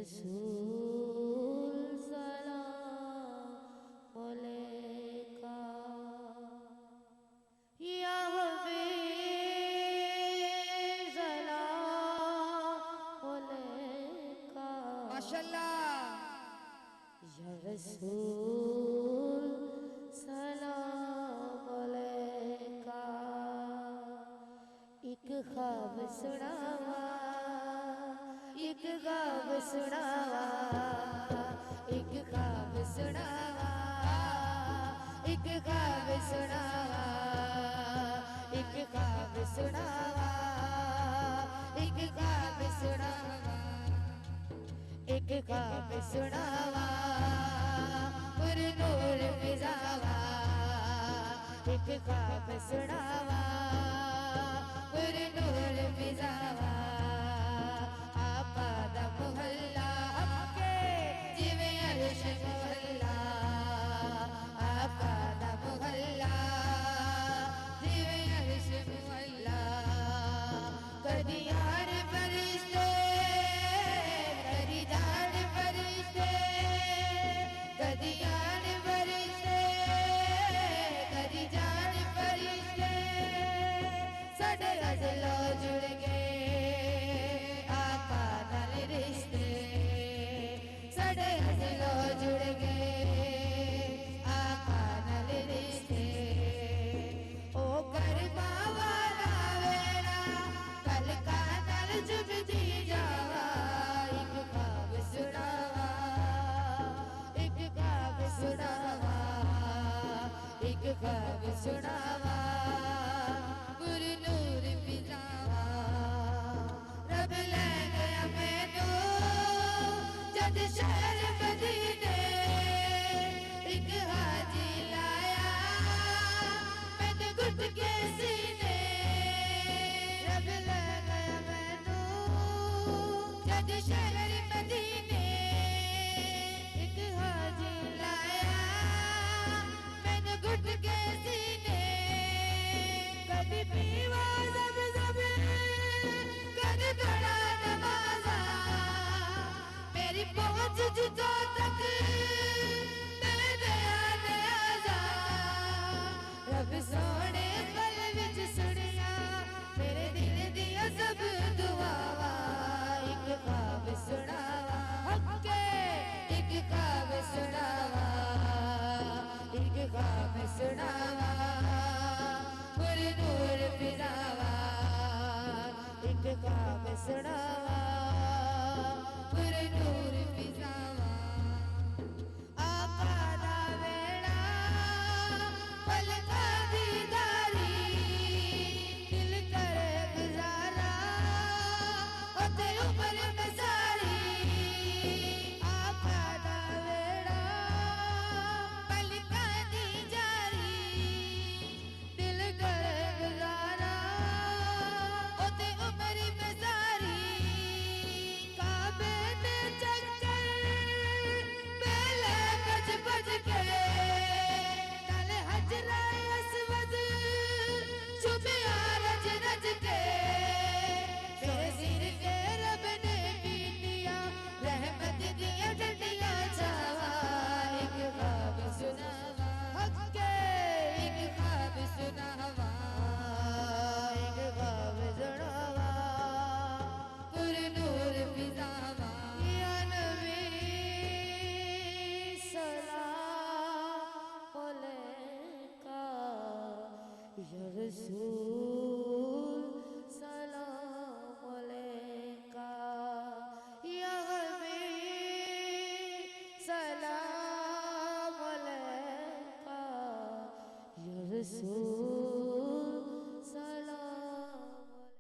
रसूल सलाम अलैका या हबीब सलाम अलैका माशाल्लाह या रसूल सलाम अलैका। एक ख्वाब सुनावा, एक ख्वाब सुनावा, एक ख्वाब सुनावा, एक ख्वाब सुनावा, एक ख्वाब सुनावा, एक ख्वाब सुनावा, एक ख्वाब सुनावा, पुर नूर फिजावा, एक ख्वाब सुनावा, पुर नूर फिजावा। आका दा मोहल्ला आपके जिवे अर्श मोहल्ला, आका दा मोहल्ला जिवे अर्श मोहल्ला। कदी यार फरिश्ते कदी जान फरिश्ते, कदी यार फरिश्ते कदी जान फरिश्ते, साडे अजलो जुड़ गए आका नाल रिश्ते, साडे अजलो जुड़ गए आका नाल रिश्ते। ओ करमा वाला वेला कल का नाल जुबदी जावा, एक ख्वाब सुनावा, एक ख्वाब सुनावा, एक ख्वाब सुनावा, पुर नूर फिजावा। रब ले गया मैनू जद शहर मदीने, एक हाजी लाया मैनू घुट के सीने। रब ले गया मैनू जद शहर मदीने, एक हाजी लाया मैनू घुट के सीने। कभी पीवा ज़ब-ज़ब, कभी थोड़ा नवाज़ा, मेरी पहुँच जितों तक मैं दया नयाज़ा। रब सोने पल विच सुनिया मेरे दिल दिया सब दुआवा, एक ख्वाब सुनावा हक्के, एक ख्वाब सुनावा, एक ख्वाब सुनावा, पुर नूर फिजावा, एक ख्वाब सुनावा, पुर नूर फिजावा। आका दा वेड़ा पलकां दी दारी, दिल करे गुजारा ओते उमर में सारी। आका दा वेड़ा पलकां दी जारी, दिल करे गुजारा ओते उमर में सारी। काबे दे चक्कर पहले बज बज के, चल हजरा अस्वद चुमिया रज रज के। तेरे सिर के रब ने पीटिया रहमत दिया डंडिया छावा, एक ख्वाब सुनावा हक्के, एक ख्वाब सुनावा, एक ख्वाब सुनावा, पुर नूर फिजावा। या नबी सलाम अलैका, या रसूल सलाम अलैका, या हबीब सलाम अलैका, या रसूल